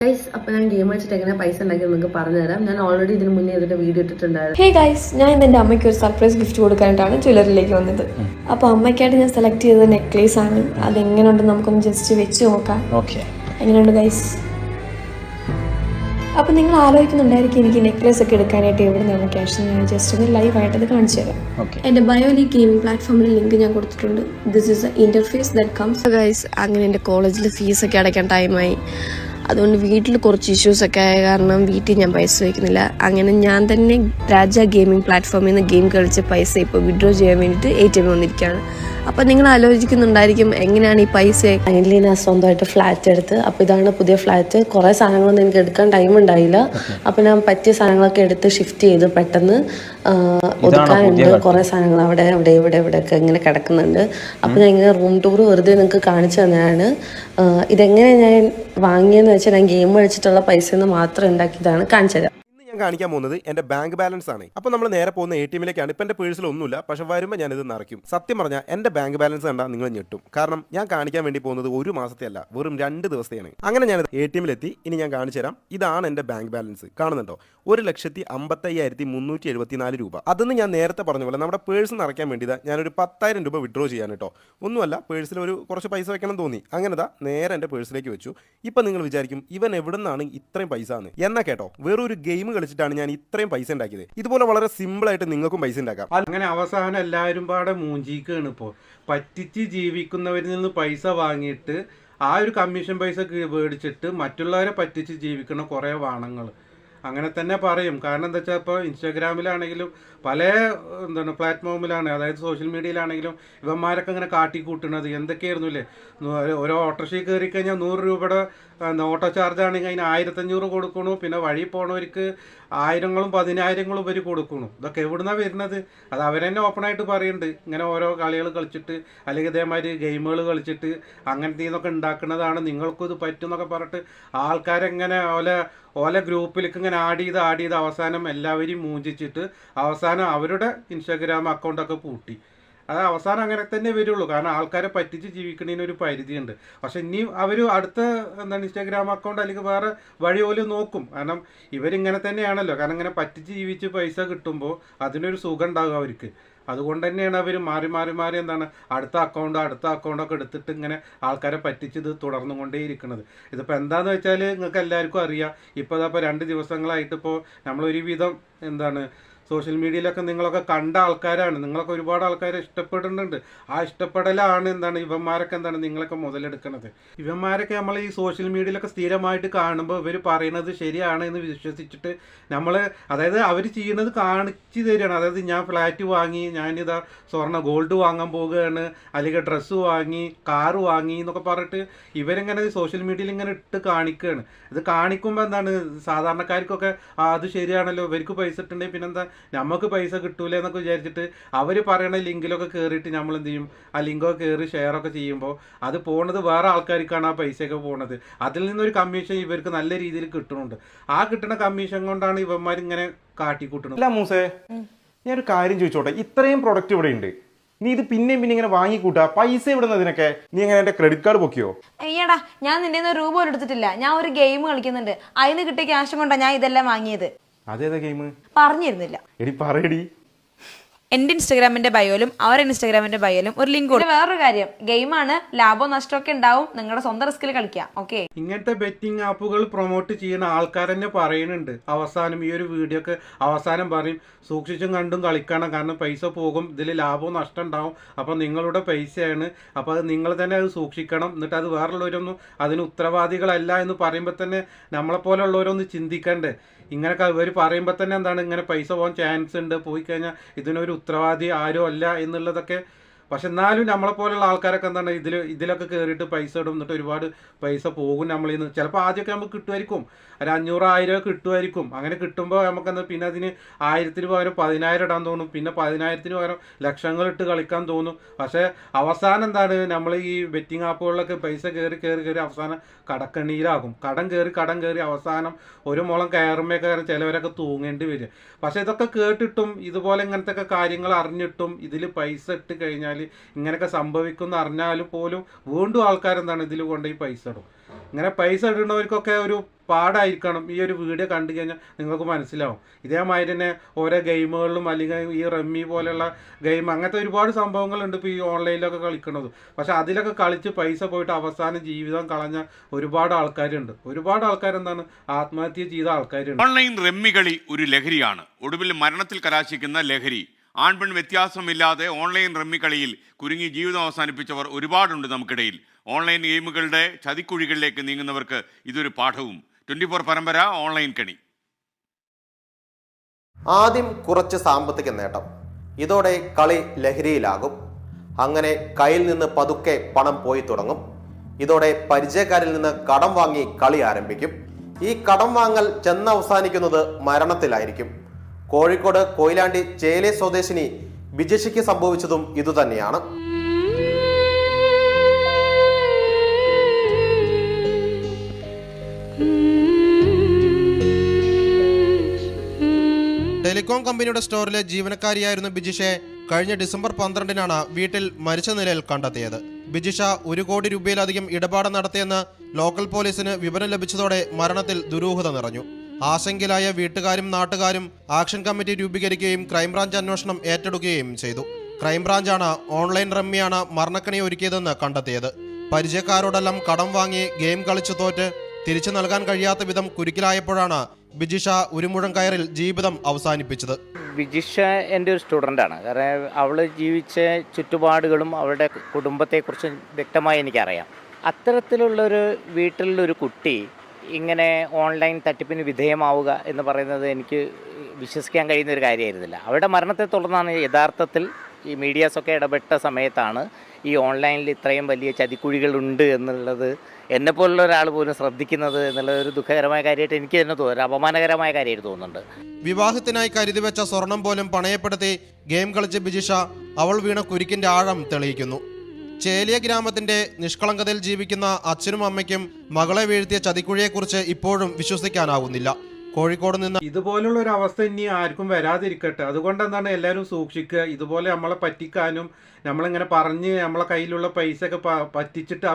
Guys, അപ്പോൾ ഞാൻ game വെച്ചിട്ട് എങ്ങനെ പൈസ ഉണ്ടാക്കി നിങ്ങൾക്ക് പറഞ്ഞുതരാം. ഞാൻ ഓൾറെഡി ഇതിന് മുന്നേ ഇതിന്റെ വീഡിയോ ഇട്ടിട്ടുണ്ടായിരുന്നു. ഹേ ഗൈസ്, ഞാൻ ഇന്ന് എൻ്റെ അമ്മയ്ക്ക് ഒരു സർപ്രൈസ് ഗിഫ്റ്റ് കൊടുക്കാനായിട്ടാണ് ജ്വല്ലറിയിലേക്ക് വന്നത്. അപ്പോൾ അമ്മയ്ക്കായിട്ട് ഞാൻ സെലക്ട് ചെയ്തത് നെക്ലേസ് ആണ്. അതെങ്ങനെയുണ്ടെന്ന് നമുക്കൊന്ന് ജസ്റ്റ് വെച്ച് നോക്കാം. എങ്ങനെയുണ്ട് ഗൈസ്? അപ്പോൾ നിങ്ങൾ ആലോചിക്കുന്നുണ്ടായിരിക്കും എനിക്ക് നെക്ലേസ് ഒക്കെ എടുക്കാനായിട്ട് എവിടെ നിന്നാണ് ക്യാഷ്. ഞാൻ ജസ്റ്റ് ഒന്ന് ലൈവായിട്ട് അത് കാണിച്ചു തരാം. എൻ്റെ ബയോലി ഗെയിമിംഗ് പ്ലാറ്റ്ഫോമിൽ ലിങ്ക് ഞാൻ കൊടുത്തിട്ടുണ്ട്. This is the interface that comes. Guys, അങ്ങനെ എൻ്റെ കോളേജിൽ ഫീസൊക്കെ അടയ്ക്കാൻ ടൈമായി. അതുകൊണ്ട് വീട്ടിൽ കുറച്ച് ഇഷ്യൂസൊക്കെ ആയ കാരണം വീട്ടിൽ ഞാൻ പൈസ വയ്ക്കുന്നില്ല. അങ്ങനെ ഞാൻ തന്നെ രാജ ഗെയിമിംഗ് പ്ലാറ്റ്ഫോമിൽ നിന്ന് ഗെയിം കളിച്ച പൈസ ഇപ്പോൾ വിഡ്രോ ചെയ്യാൻ വേണ്ടിയിട്ട് ATM വന്നിരിക്കുകയാണ്. അപ്പോൾ നിങ്ങൾ ആലോചിക്കുന്നുണ്ടായിരിക്കും എങ്ങനെയാണ് ഈ പൈസ. ഫൈനലി ഞാൻ സ്വന്തമായിട്ട് ഫ്ലാറ്റ് എടുത്ത്. അപ്പോൾ ഇതാണ് പുതിയ ഫ്ലാറ്റ്. കുറേ സാധനങ്ങളൊന്നും എനിക്ക് എടുക്കാൻ ടൈം ഉണ്ടായില്ല. അപ്പോൾ ഞാൻ പറ്റിയ സാധനങ്ങളൊക്കെ എടുത്ത് ഷിഫ്റ്റ് ചെയ്ത് പെട്ടെന്ന് ഒതുക്കാനുണ്ട്. കുറേ സാധനങ്ങൾ അവിടെ ഇവിടെയൊക്കെ ഇങ്ങനെ കിടക്കുന്നുണ്ട്. അപ്പോൾ ഞാൻ ഇങ്ങനെ റൂം ടൂർ വെറുതെ നിങ്ങൾക്ക് കാണിച്ചു തന്നെയാണ്. ഇതെങ്ങനെ ഞാൻ വാങ്ങിയെന്ന് വെച്ചാൽ ഞാൻ ഗെയിം കളിച്ചിട്ടുള്ള പൈസ നിന്ന് മാത്രം ഉണ്ടാക്കിയതാണ്. കാണിച്ചു തരാം. ഞാൻ കാണിക്കാൻ പോകുന്നത് എൻ്റെ ബാങ്ക് ബാലൻസ് ആണ്. അപ്പോൾ നമ്മൾ നേരെ പോകുന്ന ATMിലേക്കാണ്. ഇപ്പം എൻ്റെ പേഴ്സിൽ ഒന്നുമില്ല, പക്ഷെ വരുമ്പോൾ ഞാനിത് നിറയ്ക്കും. സത്യം പറഞ്ഞാൽ എൻ്റെ ബാങ്ക് ബാലൻസ് കണ്ടാൽ നിങ്ങൾ ഞെട്ടും. കാരണം ഞാൻ കാണിക്കാൻ വേണ്ടി പോകുന്നത് ഒരു മാസത്തെ അല്ല, വെറും 2 ദിവസത്തെയാണ്. അങ്ങനെ ഞാൻ ATMിലെത്തി. ഇനി ഞാൻ കാണിച്ചു തരാം. ഇതാണ് എൻ്റെ ബാങ്ക് ബാലൻസ്. കാണുന്നുണ്ടോ? 1,55,374 രൂപ. അതൊന്ന് ഞാൻ നേരത്തെ പറഞ്ഞ പോലെ നമ്മുടെ പേഴ്സ് നിറയ്ക്കാൻ വേണ്ടി ഞാനൊരു 10,000 രൂപ വിഡ്രോ ചെയ്യാൻ കേട്ടോ. ഒന്നുമല്ല, പേഴ്സിൽ കുറച്ച് പൈസ വെക്കണം തോന്നി. അങ്ങനെ നേരെ എൻ്റെ പേഴ്സിലേക്ക് വെച്ചു. ഇപ്പം നിങ്ങൾ വിചാരിക്കും ഇവൻ എവിടെ നിന്നാണ് ഇത്രയും പൈസ എന്ന്. എന്നാ കേട്ടോ, വേറൊരു ഗെയിം കളിച്ചിട്ടാണ് ഞാൻ ഇത്രയും പൈസ ഉണ്ടാക്കിയത്. ഇതുപോലെ വളരെ സിമ്പിൾ ആയിട്ട് നിങ്ങൾക്കും പൈസ ഉണ്ടാക്കാം. അങ്ങനെ അവസാനം എല്ലാവരും പാടെ മൂഞ്ചിക്കാണ്. ഇപ്പോൾ പറ്റിച്ച് ജീവിക്കുന്നവരിൽ നിന്ന് പൈസ വാങ്ങിയിട്ട് ആ ഒരു കമ്മീഷൻ പൈസ മേടിച്ചിട്ട് മറ്റുള്ളവരെ പറ്റിച്ച് ജീവിക്കുന്ന കുറേ വാണങ്ങൾ അങ്ങനെ തന്നെ പറയും. കാരണം എന്താ വെച്ചാൽ ഇപ്പോൾ ഇൻസ്റ്റാഗ്രാമിലാണെങ്കിലും പല പ്ലാറ്റ്ഫോമിലാണ്, അതായത് സോഷ്യൽ മീഡിയയിലാണെങ്കിലും ഇവന്മാരൊക്കെ ഇങ്ങനെ കാട്ടിക്കൂട്ടുന്നത് എന്തൊക്കെയായിരുന്നു അല്ലേ. ഓരോ ഓട്ടോറിക്ഷയിൽ കയറി കഴിഞ്ഞാൽ 100 രൂപയുടെ ഓട്ടോ ചാർജ് ആണെങ്കിൽ അതിന് 1,500 കൊടുക്കണു. പിന്നെ വഴി പോണവർക്ക് 1000ങ്ങളും 10,000ങ്ങളും ഇവർ കൊടുക്കണു. ഇതൊക്കെ എവിടുന്നാണ് വരുന്നത്? അത് അവരെന്നെ ഓപ്പണായിട്ട് പറയുന്നുണ്ട്. ഇങ്ങനെ ഓരോ കളികൾ കളിച്ചിട്ട് അല്ലെങ്കിൽ ഇതേമാതിരി ഗെയിമുകൾ കളിച്ചിട്ട് അങ്ങനത്തെ ഇതൊക്കെ ഉണ്ടാക്കുന്നതാണ്, നിങ്ങൾക്കും ഇത് പറ്റും എന്നൊക്കെ പറഞ്ഞിട്ട് ആൾക്കാരെങ്ങനെ ഓല ഗ്രൂപ്പിലേക്ക് ഇങ്ങനെ ആഡ് ചെയ്ത് അവസാനം എല്ലാവരെയും മൂഞ്ചിച്ചിട്ട് അവസാനം അവരുടെ ഇൻസ്റ്റാഗ്രാം അക്കൗണ്ടൊക്കെ പൂട്ടി. അത് അവസാനം അങ്ങനെ തന്നെ വരുള്ളൂ. കാരണം ആൾക്കാരെ പറ്റിച്ച് ജീവിക്കുന്നതിന് ഒരു പരിധിയുണ്ട്. പക്ഷെ ഇനി അവർ അടുത്ത ഇൻസ്റ്റാഗ്രാം അക്കൗണ്ട് അല്ലെങ്കിൽ വേറെ വഴി പോലും നോക്കും. കാരണം ഇവരിങ്ങനെ തന്നെയാണല്ലോ. കാരണം ഇങ്ങനെ പറ്റിച്ച് ജീവിച്ച് പൈസ കിട്ടുമ്പോൾ അതിനൊരു സുഖം ഉണ്ടാകും അവർക്ക്. അതുകൊണ്ട് തന്നെയാണ് അവർ മാറി അടുത്ത അക്കൗണ്ടൊക്കെ എടുത്തിട്ട് ഇങ്ങനെ ആൾക്കാരെ പറ്റിച്ച് ഇത് തുടർന്നുകൊണ്ടേയിരിക്കുന്നത്. ഇതിപ്പോൾ എന്താണെന്ന് വെച്ചാൽ നിങ്ങൾക്ക് എല്ലാവർക്കും അറിയാം. ഇപ്പോൾ 2 ദിവസങ്ങളായിട്ട് ഇപ്പോൾ നമ്മളൊരുവിധം സോഷ്യൽ മീഡിയയിലൊക്കെ നിങ്ങളൊക്കെ കണ്ട ആൾക്കാരാണ്. നിങ്ങളൊക്കെ ഒരുപാട് ആൾക്കാരെ ഇഷ്ടപ്പെടുന്നുണ്ട്. ആ ഇഷ്ടപ്പെടലാണ് ഇവന്മാരൊക്കെ നിങ്ങളൊക്കെ മുതലെടുക്കുന്നത്. ഇവന്മാരൊക്കെ നമ്മൾ ഈ സോഷ്യൽ മീഡിയയിലൊക്കെ സ്ഥിരമായിട്ട് കാണുമ്പോൾ ഇവർ പറയുന്നത് ശരിയാണ് എന്ന് വിശ്വസിച്ചിട്ട് അതായത് അവർ ചെയ്യുന്നത് കാണിച്ചു തരികയാണ്. അതായത് ഞാൻ ഫ്ലാറ്റ് വാങ്ങി, ഞാനിതാ ഗോൾഡ് വാങ്ങാൻ പോവുകയാണ്, അല്ലെങ്കിൽ ഡ്രസ്സ് വാങ്ങി, കാറ് വാങ്ങി എന്നൊക്കെ പറഞ്ഞിട്ട് ഇവരിങ്ങനെ സോഷ്യൽ മീഡിയയിൽ ഇങ്ങനെ ഇട്ട് കാണിക്കുകയാണ്. ഇത് കാണിക്കുമ്പോൾ സാധാരണക്കാർക്കൊക്കെ അത് ശരിയാണല്ലോ, ഇവർക്ക് പൈസ ഇട്ടുണ്ടെങ്കിൽ പിന്നെന്താ നമുക്ക് പൈസ കിട്ടൂല എന്നൊക്കെ വിചാരിച്ചിട്ട് അവർ പറയണ ലിങ്കിലൊക്കെ കയറിയിട്ട് നമ്മൾ എന്ത് ചെയ്യും, ആ ലിങ്കൊക്കെ കയറി ഷെയറൊക്കെ ചെയ്യുമ്പോൾ അത് പോണത് വേറെ ആൾക്കാർക്കാണ് ആ പൈസയൊക്കെ പോണത്. അതിൽ നിന്നൊരു കമ്മീഷൻ ഇവർക്ക് നല്ല രീതിയിൽ കിട്ടുന്നുണ്ട്. ആ കിട്ടുന്ന കമ്മീഷൻ കൊണ്ടാണ് ഇവന്മാരിങ്ങനെ കാട്ടിക്കൂട്ടുന്നത്. അല്ല മൂസേ, ഞാനൊരു കാര്യം ചോദിച്ചോട്ടെ. ഇത്രയും പ്രൊഡക്റ്റ് ഇവിടെ ഉണ്ട്, നീ ഇത് പിന്നെയും ഇങ്ങനെ വാങ്ങിക്കൂട്ടാ, പൈസ ഇവിടുന്നതിനൊക്കെ നീ എങ്ങനെ എന്റെ ക്രെഡിറ്റ് കാർഡ് പൊക്കിയോ? അയ്യടാ, ഞാൻ നിന്റെ രൂപ പോലും എടുത്തിട്ടില്ല. ഞാൻ ഒരു ഗെയിം കളിക്കുന്നുണ്ട്, അതിന് കിട്ടിയ ക്യാഷ് കൊണ്ടാണ് ഞാൻ ഇതെല്ലാം വാങ്ങിയത്. അതേതാ ഗെയിം? പറഞ്ഞിരുന്നില്ല. എടി പറയടി. എന്റെ ഇൻസ്റ്റാഗ്രാമിന്റെ ബയോയിലും അവരുടെ ഇൻസ്റ്റാഗ്രാമിന്റെ ബയോയിലും ഒരു ലിങ്ക് ഉണ്ട്. വേറൊരു കാര്യം, ഗെയിമാണ്, ലാഭവും നഷ്ടമൊക്കെ ഉണ്ടാവും, നിങ്ങളുടെ സ്വന്തം റിസ്കിൽ കളിക്കാം. ഓക്കെ, ഇങ്ങനത്തെ ബെറ്റിംഗ് ആപ്പുകൾ പ്രൊമോട്ട് ചെയ്യുന്ന ആൾക്കാർ തന്നെ പറയുന്നുണ്ട്. അവസാനം ഈ ഒരു വീഡിയോ ഒക്കെ അവസാനം പറയും, സൂക്ഷിച്ചും കണ്ടും കളിക്കണം, കാരണം പൈസ പോകും, ഇതിൽ ലാഭവും നഷ്ടം ഉണ്ടാവും, അപ്പോൾ നിങ്ങളുടെ പൈസയാണ്, അപ്പോൾ അത് നിങ്ങൾ തന്നെ അത് സൂക്ഷിക്കണം. എന്നിട്ട് അത് വേറുള്ളവരൊന്നും അതിന് ഉത്തരവാദികളല്ല എന്ന് പറയുമ്പോൾ തന്നെ നമ്മളെപ്പോലുള്ളവരൊന്ന് ചിന്തിക്കണ്ടേ. ഇങ്ങനെയൊക്കെ ഇവർ പറയുമ്പോൾ തന്നെ ഇങ്ങനെ പൈസ പോകാൻ ചാൻസ് ഉണ്ട്, പോയി കഴിഞ്ഞാൽ ഇതിനൊരു ഉത്തരവാദി ആരും അല്ല എന്നുള്ളതൊക്കെ. പക്ഷെ എന്നാലും നമ്മളെപ്പോലുള്ള ആൾക്കാരൊക്കെ ഇതിലൊക്കെ കയറിയിട്ട് പൈസ ഇടും, എന്നിട്ട് ഒരുപാട് പൈസ പോകും നമ്മളിൽ നിന്ന്. ചിലപ്പോൾ ആദ്യമൊക്കെ നമുക്ക് കിട്ടുമായിരിക്കും, ഒരു 500-1000 കിട്ടുമായിരിക്കും. അങ്ങനെ കിട്ടുമ്പോൾ നമുക്ക് പിന്നെ അതിന് 1000-ന് പകരം 10,000 ഇടാൻ തോന്നും, പിന്നെ 10,000-ന് പകരം ലക്ഷങ്ങളിട്ട് കളിക്കാൻ തോന്നും. പക്ഷേ അവസാനം നമ്മൾ ഈ ബെറ്റിംഗ് ആപ്പുകളിലൊക്കെ പൈസ കയറി അവസാനം കടക്കണ്ണീരാകും. കടം കയറി അവസാനം ഒരു മുളം കയറുമ്പോൾ ചിലവരൊക്കെ തൂങ്ങേണ്ടി വരും. പക്ഷെ ഇതൊക്കെ കേട്ടിട്ടും ഇതുപോലെ ഇങ്ങനത്തെ കാര്യങ്ങൾ അറിഞ്ഞിട്ടും ഇതിൽ പൈസ ഇട്ട് കഴിഞ്ഞാൽ ഇങ്ങനെയൊക്കെ സംഭവിക്കുമെന്ന് അറിഞ്ഞാലും പോലും വീണ്ടും ആൾക്കാരെന്താണ് ഇതിൽ കൊണ്ടുപോയി പൈസ ഇടും. ഇങ്ങനെ പൈസ ഇടുന്നവർക്കൊക്കെ ഒരു പാടായിരിക്കണം. ഈ ഒരു വീഡിയോ കണ്ടു കഴിഞ്ഞാൽ നിങ്ങൾക്ക് മനസ്സിലാവും. ഇതേമാതിരി തന്നെ ഓരോ ഗെയിമുകളിലും അല്ലെങ്കിൽ ഈ റമ്മി പോലെയുള്ള ഗെയിം അങ്ങനത്തെ ഒരുപാട് സംഭവങ്ങളുണ്ട് ഇപ്പോൾ ഈ ഓൺലൈനിലൊക്കെ കളിക്കുന്നത്. പക്ഷെ അതിലൊക്കെ കളിച്ച് പൈസ പോയിട്ട് അവസാനം ജീവിതം കളഞ്ഞ ഒരുപാട് ആൾക്കാരുണ്ട്. ഒരുപാട് ആൾക്കാരെന്താണ് ആത്മഹത്യ ചെയ്ത ആൾക്കാരുണ്ട്. ഓൺലൈൻ റമ്മി കളി ഒരു ലഹരിയാണ്. ഒടുവിൽ മരണത്തിൽ കലാശിക്കുന്ന ലഹരി. ആൺപെൺ വ്യത്യാസമില്ലാതെ ഓൺലൈൻ റമ്മി കളിയിൽ കുരുങ്ങി ജീവിതം അവസാനിപ്പിച്ചവർ ഒരുപാടുണ്ട് നമുക്കിടയിൽ. ഓൺലൈൻ ഗെയിമുകളുടെ ചതിക്കുഴികളിലേക്ക് നീങ്ങുന്നവർക്ക് ഇതൊരു പാഠവും. 24 പരമ്പര ഓൺലൈൻ കണി. ആദ്യം കുറച്ച് സാമ്പത്തിക നേട്ടം, ഇതോടെ കളി ലഹരിയിലാകും. അങ്ങനെ കയ്യിൽ നിന്ന് പതുക്കെ പണം പോയി തുടങ്ങും. ഇതോടെ പരിചയക്കാരിൽ നിന്ന് കടം വാങ്ങി കളി ആരംഭിക്കും. ഈ കടം വാങ്ങൽ ചെന്നവസാനിക്കുന്നത് മരണത്തിലായിരിക്കും. കോഴിക്കോട് കൊയിലാണ്ടി ചേലെ സ്വദേശിനി ബിജിഷയ്ക്ക് സംഭവിച്ചതും ഇതുതന്നെയാണ്. ടെലികോം കമ്പനിയുടെ സ്റ്റോറിലെ ജീവനക്കാരിയായിരുന്ന ബിജിഷയെ കഴിഞ്ഞ ഡിസംബർ 12-നാണ് വീട്ടിൽ മരിച്ച നിലയിൽ കണ്ടെത്തിയത്. ബിജിഷ 1 കോടി രൂപയിലധികം ഇടപാട് നടത്തിയെന്ന് ലോക്കൽ പോലീസിന് വിവരം ലഭിച്ചതോടെ മരണത്തിൽ ദുരൂഹത നിറഞ്ഞു. ആശങ്കയിലായ വീട്ടുകാരും നാട്ടുകാരും ആക്ഷൻ കമ്മിറ്റി രൂപീകരിക്കുകയും ക്രൈംബ്രാഞ്ച് അന്വേഷണം ഏറ്റെടുക്കുകയും ചെയ്തു. ക്രൈംബ്രാഞ്ചാണ് ഓൺലൈൻ റമ്മിയാണ് മരണക്കണി ഒരുക്കിയതെന്ന് കണ്ടെത്തിയത്. പരിചയക്കാരോടെല്ലാം കടം വാങ്ങി ഗെയിം കളിച്ചു തോറ്റ് തിരിച്ചു നൽകാൻ കഴിയാത്ത വിധം കുരുക്കിലായപ്പോഴാണ് ബിജിഷ ഉരുമുഴം കയറിൽ ജീവിതം അവസാനിപ്പിച്ചത്. ബിജിഷ എൻ്റെ ഒരു സ്റ്റുഡൻ്റാണ്. കാരണം അവൾ ജീവിച്ച ചുറ്റുപാടുകളും അവളുടെ കുടുംബത്തെക്കുറിച്ച് വ്യക്തമായി എനിക്കറിയാം. അത്തരത്തിലുള്ളൊരു വീട്ടിലൊരു കുട്ടി ഇങ്ങനെ ഓൺലൈൻ തട്ടിപ്പിന് വിധേയമാവുക എന്ന് പറയുന്നത് എനിക്ക് വിശ്വസിക്കാൻ കഴിയുന്ന ഒരു കാര്യമായിരുന്നില്ല. അവരുടെ മരണത്തെ തുടർന്നാണ് യഥാർത്ഥത്തിൽ ഈ മീഡിയാസൊക്കെ ഇടപെട്ട സമയത്താണ് ഈ ഓൺലൈനിൽ ഇത്രയും വലിയ ചതിക്കുഴികളുണ്ട് എന്നുള്ളത് എന്നെപ്പോലുള്ള ഒരാൾ പോലും ശ്രദ്ധിക്കുന്നത് എന്നുള്ളത് ഒരു ദുഃഖകരമായ കാര്യമായിട്ട് എനിക്ക് തന്നെ തോന്നുന്നു. ഒരു അപമാനകരമായ കാര്യമായിട്ട് തോന്നുന്നുണ്ട്. വിവാഹത്തിനായി കരുതി വെച്ച സ്വർണം പോലും പണയപ്പെടുത്തി ഗെയിം കളിച്ച ബിജിഷ അവൾ വീണ കുരുക്കിന്റെ ആഴം തെളിയിക്കുന്നു. ചേലിയ ഗ്രാമത്തിന്റെ നിഷ്കളങ്കതയിൽ ജീവിക്കുന്ന അച്ഛനും അമ്മയ്ക്കും മകളെ വീഴ്ത്തിയ ചതിക്കുഴിയെക്കുറിച്ച് ഇപ്പോഴും വിശ്വസിക്കാനാവുന്നില്ല. കോഴിക്കോട് നിന്ന് ഇതുപോലുള്ള ഒരു അവസ്ഥ ഇനി ആർക്കും വരാതിരിക്കട്ടെ. അതുകൊണ്ട് എന്താണ് എല്ലാവരും സൂക്ഷിക്കുക. ഇതുപോലെ നമ്മളെ പറ്റിക്കാനും നമ്മളിങ്ങനെ പറഞ്ഞ് നമ്മളെ കയ്യിലുള്ള പൈസ ഒക്കെ പറ്റിച്ചിട്ട്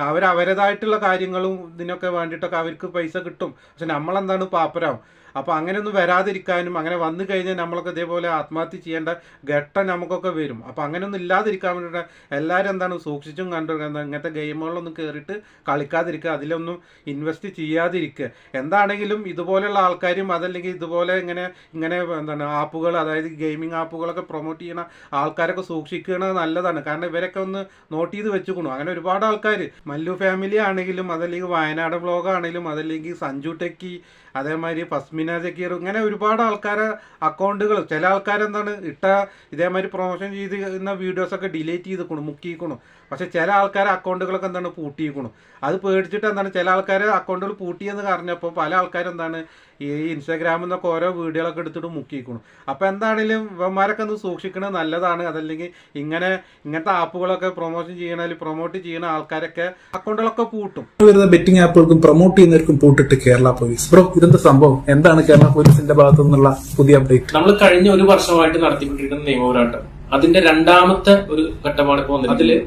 അവരവരതായിട്ടുള്ള കാര്യങ്ങളും ഇതിനൊക്കെ വേണ്ടിയിട്ടൊക്കെ അവർക്ക് പൈസ കിട്ടും. പക്ഷെ നമ്മളെന്താണ് പാപ്പരാവും. അപ്പോൾ അങ്ങനെയൊന്നും വരാതിരിക്കാനും അങ്ങനെ വന്നു കഴിഞ്ഞാൽ നമ്മളൊക്കെ ഇതേപോലെ ആത്മഹത്യ ചെയ്യേണ്ട ഘട്ടം നമുക്കൊക്കെ വരും. അപ്പോൾ അങ്ങനെയൊന്നും ഇല്ലാതിരിക്കാൻ വേണ്ടിയിട്ട് എല്ലാവരും സൂക്ഷിച്ചും കണ്ടു ഇങ്ങനത്തെ ഗെയിമുകളിലൊന്നും കയറിയിട്ട് കളിക്കാതിരിക്കുക, അതിലൊന്നും ഇൻവെസ്റ്റ് ചെയ്യാതിരിക്കുക. എന്താണെങ്കിലും ഇതുപോലെയുള്ള ആൾക്കാരും അതല്ലെങ്കിൽ ഇതുപോലെ ഇങ്ങനെ ആപ്പുകൾ, അതായത് ഗെയിമിംഗ് ആപ്പുകളൊക്കെ പ്രൊമോട്ട് ചെയ്യുന്ന ആൾക്കാരൊക്കെ സൂക്ഷിക്കുന്നത് നല്ലതാണ്. കാരണം ഇവരൊക്കെ ഒന്ന് നോട്ട് ചെയ്ത് വെച്ചുകൊണ്ടു. അങ്ങനെ ഒരുപാട് ആൾക്കാർ മല്ലു ഫാമിലി ആണെങ്കിലും അതല്ലെങ്കിൽ വയനാട് വ്ലോഗ് ആണെങ്കിലും അതല്ലെങ്കിൽ സഞ്ജു ടെക്കി അതേമാതിരി ഫസ്മിന ജക്കീർ ഇങ്ങനെ ഒരുപാട് ആൾക്കാരെ അക്കൗണ്ടുകൾ ചില ആൾക്കാരെന്താണ് ഇതേമാതിരി പ്രൊമോഷൻ ചെയ്തിരുന്ന വീഡിയോസൊക്കെ ഡിലീറ്റ് ചെയ്തിക്കണു, മുക്കിക്കണു. പക്ഷെ ചില ആൾക്കാരെ അക്കൗണ്ടുകളൊക്കെ പൂട്ടിയിരിക്കണു. അത് പേടിച്ചിട്ട് ചില ആൾക്കാരെ അക്കൗണ്ടുകൾ പൂട്ടിയെന്ന് പറഞ്ഞപ്പോൾ പല ആൾക്കാരും ഈ ഇൻസ്റ്റാഗ്രാമിൽ നിന്നൊക്കെ ഓരോ വീഡിയോകളൊക്കെ എടുത്തിട്ട് മുക്കിയിരിക്കണു. അപ്പോൾ എന്താണെങ്കിലും ഇവന്മാരൊക്കെ സൂക്ഷിക്കണത് നല്ലതാണ്. അതല്ലെങ്കിൽ ഇങ്ങനത്തെ ആപ്പുകളൊക്കെ പ്രൊമോട്ട് ചെയ്യുന്ന ആൾക്കാരൊക്കെ അക്കൗണ്ടുകളൊക്കെ പൂട്ടും. ബെറ്റിംഗ് ആപ്പുകൾക്കും പ്രൊമോട്ട് ചെയ്യുന്നവർക്കും പൂട്ടിട്ട് കേരള പോലീസ്. ബ്രോ, ഇതെന്താ സംഭവം? എന്താണ് കേരള പോലീസിന്റെ ഭാഗത്തു നിന്നുള്ള പുതിയ അപ്ഡേറ്റ്? നമ്മൾ കഴിഞ്ഞ 1 വർഷമായിട്ട് നടത്തിക്കൊണ്ടിരിക്കുന്ന നിയമപോരാട്ടം അതിന്റെ 2ാമത്തെ ഒരു ഘട്ടമാണ് ഇപ്പോൾ വന്നത്. അതില്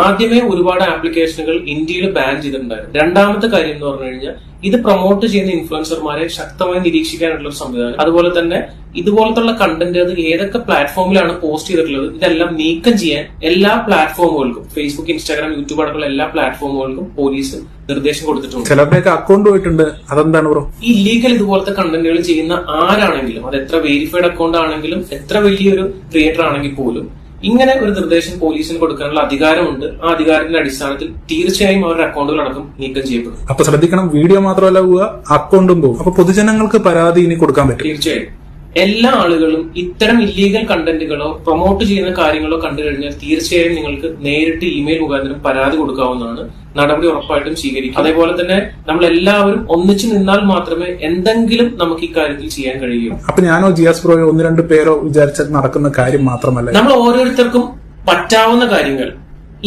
ആദ്യമേ ഒരുപാട് ആപ്ലിക്കേഷനുകൾ ഇന്ത്യയിൽ ബാൻ ചെയ്തിട്ടുണ്ടായിരുന്നു. 2ാമത്തെ കാര്യം എന്ന് പറഞ്ഞു കഴിഞ്ഞാൽ ഇത് പ്രൊമോട്ട് ചെയ്യുന്ന ഇൻഫ്ലുവൻസർമാരെ ശക്തമായി നിരീക്ഷിക്കാനുള്ള ഒരു സംവിധാനം. അതുപോലെ തന്നെ ഇതുപോലത്തുള്ള കണ്ടന്റ് അത് ഏതൊക്കെ പ്ലാറ്റ്ഫോമിലാണ് പോസ്റ്റ് ചെയ്തിട്ടുള്ളത് ഇതെല്ലാം നീക്കം ചെയ്യാൻ എല്ലാ പ്ലാറ്റ്ഫോമുകൾക്കും ഫേസ്ബുക്ക്, ഇൻസ്റ്റാഗ്രാം, യൂട്യൂബ് അടക്കമുള്ള എല്ലാ പ്ലാറ്റ്ഫോമുകൾക്കും പോലീസ് നിർദ്ദേശം കൊടുത്തിട്ടുണ്ട്. ചിലരുടെയൊക്കെ അക്കൗണ്ട് പോയിട്ടുണ്ട്. അതെന്താണ് ബ്രോ? ഈ ഇല്ലീഗൽ ഇതുപോലത്തെ കണ്ടന്റുകൾ ചെയ്യുന്ന ആരാണെങ്കിലും അത് എത്ര വെരിഫൈഡ് അക്കൗണ്ട് ആണെങ്കിലും എത്ര വലിയൊരു ക്രിയേറ്റർ ആണെങ്കിൽ പോലും ഇങ്ങനെ ഒരു നിർദ്ദേശം പോലീസിന് കൊടുക്കാനുള്ള അധികാരമുണ്ട്. ആ അധികാരത്തിന്റെ അടിസ്ഥാനത്തിൽ തീർച്ചയായും അവരുടെ അക്കൗണ്ടുകൾ അടക്കം നീക്കം ചെയ്യപ്പെടും. അപ്പൊ ശ്രദ്ധിക്കണം, വീഡിയോ മാത്രമല്ല പോവുക, അക്കൗണ്ടും പോകും. അപ്പൊ പൊതുജനങ്ങൾക്ക് പരാതി ഇനി കൊടുക്കാൻ പറ്റും. തീർച്ചയായും എല്ലാ ആളുകളും ഇത്തരം ഇല്ലീഗൽ കണ്ടന്റുകളോ പ്രൊമോട്ട് ചെയ്യുന്ന കാര്യങ്ങളോ കണ്ടു കഴിഞ്ഞാൽ തീർച്ചയായും നിങ്ങൾക്ക് നേരിട്ട് ഇമെയിൽ മുഖാന്തരം പരാതി കൊടുക്കാവുന്നതാണ്. നടപടി ഉറപ്പായിട്ടും സ്വീകരിക്കും. അതേപോലെ തന്നെ നമ്മൾ എല്ലാവരും ഒന്നിച്ചു നിന്നാൽ മാത്രമേ എന്തെങ്കിലും നമുക്ക് ഈ കാര്യത്തിൽ ചെയ്യാൻ കഴിയൂ. അപ്പൊ ഞാനോ ജിയാസ് ബ്രോയോ 1-2 പേരോ വിചാരിച്ചാൽ നടക്കുന്ന കാര്യം മാത്രമല്ല, നമ്മൾ ഓരോരുത്തർക്കും പറ്റാവുന്ന കാര്യങ്ങൾ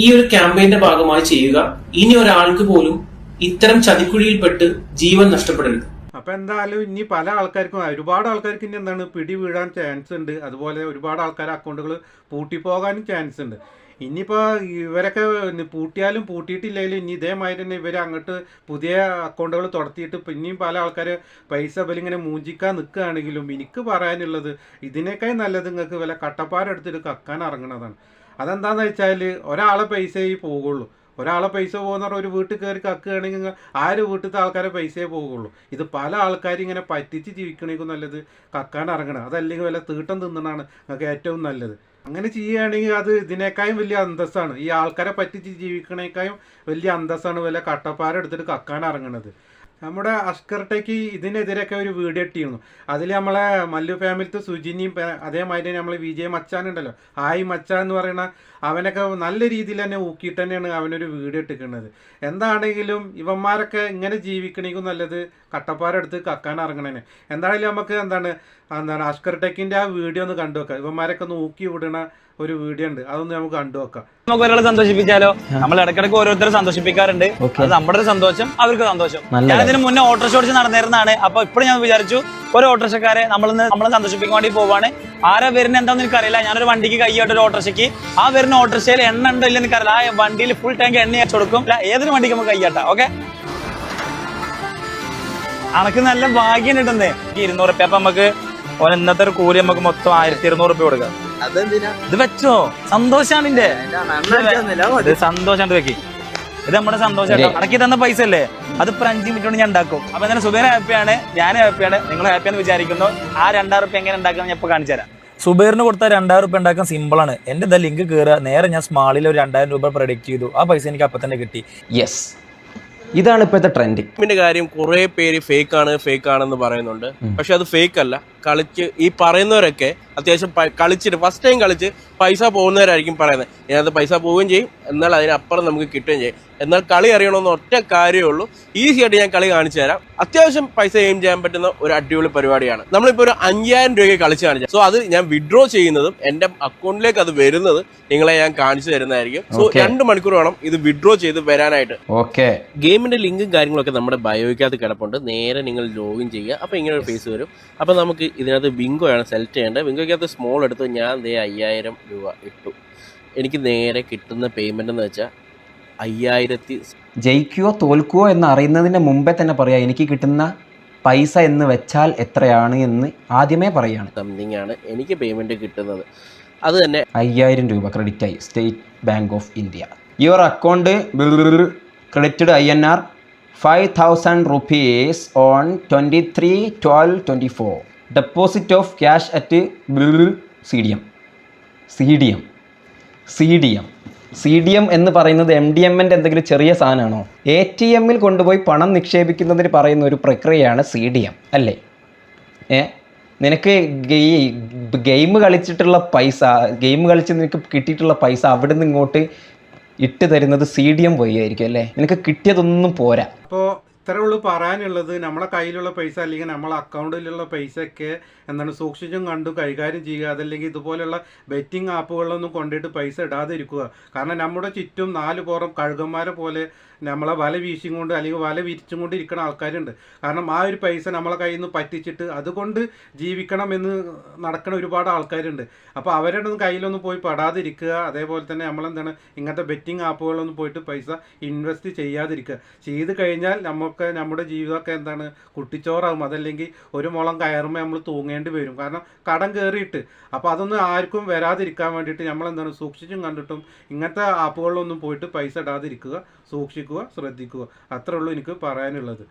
ഈ ഒരു ക്യാമ്പയിന്റെ ഭാഗമായി ചെയ്യുക. ഇനി ഒരാൾക്ക് പോലും ഇത്തരം ചതിക്കുഴിയിൽപ്പെട്ട് ജീവൻ നഷ്ടപ്പെടരുത്. അപ്പോൾ എന്തായാലും ഇനി പല ആൾക്കാർക്കും ഒരുപാട് ആൾക്കാർക്ക് ഇനി എന്താണ് പിടി വീഴാൻ ചാൻസ് ഉണ്ട്. അതുപോലെ ഒരുപാട് ആൾക്കാർ അക്കൗണ്ടുകൾ പൂട്ടിപ്പോകാനും ചാൻസ് ഉണ്ട്. ഇനിയിപ്പോൾ ഇവരൊക്കെ പൂട്ടിയാലും പൂട്ടിയിട്ടില്ലെങ്കിലും ഇനി ഇതേമാതിരി തന്നെ ഇവർ അങ്ങോട്ട് പുതിയ അക്കൗണ്ടുകൾ തുടത്തിയിട്ട് പിന്നെയും പല ആൾക്കാർ പൈസ ഇവരിങ്ങനെ മൂഞ്ചിക്കാൻ നിൽക്കുകയാണെങ്കിലും എനിക്ക് പറയാനുള്ളത് ഇതിനേക്കാൾ നല്ലത് നിങ്ങൾക്ക് വില കട്ടപ്പാരെടുത്തിട്ട് കക്കാൻ ഇറങ്ങുന്നതാണ്. അതെന്താണെന്ന് വെച്ചാൽ ഒരാളെ പൈസയേ പോകുള്ളൂ. ഒരാളെ പൈസ പോകുന്ന പറഞ്ഞാൽ ഒരു വീട്ടിൽ കയറി കക്കുകയാണെങ്കിൽ വീട്ടിലത്തെ ആൾക്കാരെ പൈസയെ പോകുള്ളൂ. ഇത് പല ആൾക്കാരും ഇങ്ങനെ പറ്റിച്ച് ജീവിക്കണമെങ്കിൽ നല്ലത് കക്കാൻ ഇറങ്ങണം. അതല്ലെങ്കിൽ വല്ല തീട്ടം തിന്നണതാണ് നിങ്ങൾക്ക് ഏറ്റവും നല്ലത്. അങ്ങനെ ചെയ്യുകയാണെങ്കിൽ അത് ഇതിനേക്കാളും വലിയ അന്തസ്സാണ്. ഈ ആൾക്കാരെ പറ്റിച്ച് ജീവിക്കണേക്കാളും വലിയ അന്തസ്സാണ് വല്ല കട്ടപ്പാരെടുത്തിട്ട് കക്കാൻ ഇറങ്ങണത്. നമ്മുടെ അസ്കർ ടെക്കി ഇതിനെതിരെയൊക്കെ ഒരു വീഡിയോ ഇട്ടിരുന്നു. അതിൽ നമ്മളെ മല്ലു ഫാമിലിത്തെ സുജിനിയും അതേമാതിരി നമ്മൾ വിജയ് മച്ചാനുണ്ടല്ലോ, ഹായ് മച്ചാൻ എന്ന് പറയുന്ന അവനൊക്കെ നല്ല രീതിയിൽ തന്നെ ഊക്കിയിട്ട് തന്നെയാണ് അവനൊരു വീഡിയോ ഇട്ടിരിക്കുന്നത്. എന്താണെങ്കിലും ഇവന്മാരൊക്കെ ഇങ്ങനെ ജീവിക്കണമെങ്കിൽ നല്ലത് കട്ടപ്പാരെടുത്ത് കക്കാൻ ഇറങ്ങണേനെ. എന്താണെങ്കിലും നമുക്ക് എന്താണ് അസ്കർ ടെക്കിൻ്റെ ആ വീഡിയോ ഒന്ന് കണ്ടു വെക്കാം. ഇവന്മാരൊക്കെ ഒന്ന് ഊക്കി വിടണ ഒരു വീഡിയോ ഉണ്ട്, അതൊന്ന് നമുക്ക് കണ്ടു വെക്കാം. നമുക്ക് ഒരാളെ സന്തോഷിപ്പിച്ചാലോ? നമ്മൾ ഇടയ്ക്കിടയ്ക്ക് ഓരോരുത്തരെ സന്തോഷിപ്പിക്കാറുണ്ട്. അത് നമ്മുടെ ഒരു സന്തോഷം, അവർക്ക് സന്തോഷം. ഞാൻ ഇതിന് മുന്നേ ഓട്ടോറിക്ഷ ഓടിച്ച് നടന്നിരുന്നതാണ്. അപ്പൊ ഇപ്പോഴും ഞാൻ വിചാരിച്ചു ഒരു ഓട്ടോറിക്ഷക്കാരെ നമ്മളെ സന്തോഷിപ്പിക്കാൻ വേണ്ടി പോവാണ്. ആരാ വരുന്ന എന്താണെന്ന് എനിക്കറിയില്ല. ഞാനൊരു വണ്ടിക്ക് കൈയായിട്ട് ഒരു ഓട്ടോറിക്ഷയ്ക്ക് ആ വരുന്ന ഓട്ടോറിക്ഷയിൽ എണ്ണ ഉണ്ടോ ഇല്ലെന്ന് എനിക്കറിയില്ല. ആ വണ്ടിയിൽ ഫുൾ ടാങ്ക് എണ്ണ അയച്ചു കൊടുക്കും. ഏതൊരു വണ്ടിക്ക് നമുക്ക് കൈയാട്ടാ. ഓക്കെ, അനക്ക് നല്ല ഭാഗ്യം കിട്ടുന്നേ. 200 റുപ്യ അപ്പൊ നമുക്ക് ഇന്നത്തെ ഒരു കൂലി നമുക്ക് മൊത്തം 1200 റുപ്യ കൊടുക്കാം. ഇത് വെച്ചോ, സന്തോഷാണ് ഇതിന്റെ സന്തോഷം. വെക്കി, ഇത് നമ്മുടെ സന്തോഷം. അടക്കി തന്ന പൈസ അല്ലേ, അത് ഇപ്പൊ 5 മിനിറ്റ് കൊണ്ട് ഞാൻ ഉണ്ടാക്കും. അപ്പൊ എന്തായാലും സുബൈർ ഹാപ്പിയാണ്, ഞാൻ ഹാപ്പിയാണ്, നിങ്ങൾ ഹാപ്പിയാന്ന് വിചാരിക്കുന്നു. ആ 2000 റുപ്യ എങ്ങനെ ഉണ്ടാക്കാൻ ഞാൻ ഇപ്പൊ കാണിച്ചു തരാം. സുബൈറിന് കൊടുത്താൽ 2000 റുപ്യ ഉണ്ടാക്കാൻ സിമ്പിൾ ആണ്. എന്റെ ഇതാ ലിങ്ക് കയറുക, നേരെ ഞാൻ സ്മാളിൽ ഒരു 2000 രൂപ പ്രൊഡക്റ്റ് ചെയ്തു. ആ പൈസ എനിക്ക് അപ്പൊ തന്നെ കിട്ടി. യെസ്, ഇതാണ് ഇപ്പോഴത്തെ ട്രെൻഡിങ്. ഇതിന്റെ കാര്യം കുറെ പേര് ഫേക്ക് ആണെന്ന് പറയുന്നുണ്ട്. പക്ഷെ അത് ഫേക്ക് അല്ല. കളിച്ച് ഈ പറയുന്നവരൊക്കെ അത്യാവശ്യം കളിച്ചിട്ട് ഫസ്റ്റ് ടൈം കളിച്ച് പൈസ പോകുന്നവരായിരിക്കും പറയുന്നത്. ഇതിനകത്ത് പൈസ പോവുകയും ചെയ്യും, എന്നാൽ അതിനപ്പുറം നമുക്ക് കിട്ടുകയും ചെയ്യും. എന്നാൽ കളി അറിയണമെന്ന് ഒറ്റ കാര്യമേ ഉള്ളൂ. ഈസി ആയിട്ട് ഞാൻ കളി കാണിച്ചു തരാം. അത്യാവശ്യം പൈസ എയിം ചെയ്യാൻ പറ്റുന്ന ഒരു അടിപൊളി പരിപാടിയാണ്. നമ്മളിപ്പോൾ ഒരു 5000 രൂപയ്ക്ക് കളിച്ച് കാണിച്ചു. സോ അത് ഞാൻ വിഡ്രോ ചെയ്യുന്നതും എൻ്റെ അക്കൗണ്ടിലേക്ക് അത് വരുന്നത് നിങ്ങളെ ഞാൻ കാണിച്ചു തരുന്നതായിരിക്കും. സോ 2 മണിക്കൂർ വേണം ഇത് വിഡ്രോ ചെയ്ത് വരാനായിട്ട്. ഓക്കെ, ഗെയിമിന്റെ ലിങ്കും കാര്യങ്ങളൊക്കെ നമ്മുടെ ബയോയ്ക്കകത്ത് കിടപ്പുണ്ട്. നേരെ നിങ്ങൾ ലോഗിൻ ചെയ്യുക. അപ്പോൾ ഇങ്ങനെ ഒരു പേജ് വരും. അപ്പോൾ നമുക്ക് ഇതിനകത്ത് ബിങ്കോയാണ് സെലക്ട് ചെയ്യേണ്ടത്. ബിങ്കോയ്ക്കകത്ത് സ്മോൾ എടുത്ത് ഞാൻ 5000 രൂപ ഇട്ടു. എനിക്ക് നേരെ കിട്ടുന്ന പേയ്മെന്റ് എന്ന് വെച്ചാൽ 5000. ജയിക്കുകയോ തോൽക്കുകയോ എന്ന് അറിയുന്നതിന് മുമ്പേ തന്നെ പറയാം എനിക്ക് കിട്ടുന്ന പൈസ എന്ന് വെച്ചാൽ എത്രയാണ് എന്ന് ആദ്യമേ പറയാണ്. സംതിങ് ആണ് എനിക്ക് പേയ്മെന്റ് കിട്ടുന്നത്. അത് തന്നെ 5000 രൂപ ക്രെഡിറ്റ് ആയി. State bank of India. Your account credited INR 5000 rupees on 23/12/24. Deposit of cash at CDM എന്ന് പറയുന്നത് MDMൻ്റെ എന്തെങ്കിലും ചെറിയ സാധനമാണോ? ATMൽ കൊണ്ടുപോയി പണം നിക്ഷേപിക്കുന്നതിന് പറയുന്ന ഒരു പ്രക്രിയയാണ് CDM അല്ലേ? നിനക്ക് ഗെയിം കളിച്ചിട്ടുള്ള പൈസ, ഗെയിം കളിച്ച് നിനക്ക് കിട്ടിയിട്ടുള്ള പൈസ അവിടെ നിന്ന് ഇങ്ങോട്ട് ഇട്ട് തരുന്നത് CDM വഴി ആയിരിക്കും അല്ലേ? നിനക്ക് കിട്ടിയതൊന്നും പോരാ. അപ്പോൾ ഇത്രേ ഉള്ളൂ പറയാനുള്ളത്. നമ്മളെ കയ്യിലുള്ള പൈസ അല്ലെങ്കിൽ നമ്മളെ അക്കൗണ്ടിലുള്ള പൈസയൊക്കെ എന്താണ് സൂക്ഷിച്ചും കണ്ടു കൈകാര്യം ചെയ്യുക. അതല്ലെങ്കിൽ ഇതുപോലെയുള്ള ബെറ്റിംഗ് ആപ്പുകളിലൊന്നും കൊണ്ടിട്ട് പൈസ ഇടാതെ ഇരിക്കുക. കാരണം നമ്മുടെ ചുറ്റും 4 പുറം കഴുകന്മാരെ പോലെ നമ്മളെ വല വീശിയും കൊണ്ട് അല്ലെങ്കിൽ വല വിരിച്ചും കൊണ്ട് ഇരിക്കുന്ന ആൾക്കാരുണ്ട്. കാരണം ആ ഒരു പൈസ നമ്മളെ കയ്യിൽ നിന്ന് പറ്റിച്ചിട്ട് അതുകൊണ്ട് ജീവിക്കണം എന്ന് നടക്കുന്ന ഒരുപാട് ആൾക്കാരുണ്ട്. അപ്പോൾ അവരുടെ കയ്യിലൊന്നും പോയി പെടാതിരിക്കുക. അതേപോലെ തന്നെ നമ്മളെന്താണ് ഇങ്ങനത്തെ ബെറ്റിംഗ് ആപ്പുകളിലൊന്നും പോയിട്ട് പൈസ ഇൻവെസ്റ്റ് ചെയ്യാതിരിക്കുക. ചെയ്ത് കഴിഞ്ഞാൽ നമ്മുടെ ജീവിതമൊക്കെ എന്താണ് കുട്ടിച്ചോറാകും. അതല്ലെങ്കിൽ ഒരു മുളം കയറുമ്പോൾ നമ്മൾ തൂങ്ങേണ്ടി വരും. കാരണം കടം കയറിയിട്ട്. അപ്പോൾ അതൊന്നും ആർക്കും വരാതിരിക്കാൻ വേണ്ടിയിട്ട് നമ്മളെന്താണ് സൂക്ഷിച്ചും കണ്ടിട്ടും ഇങ്ങനത്തെ ആപ്പുകളിലൊന്നും പോയിട്ട് പൈസ ഇടാതിരിക്കുക. സൂക്ഷിക്കുക, ശ്രദ്ധിക്കുക. അത്രേ ഉള്ളൂ എനിക്ക് പറയാനുള്ളത്.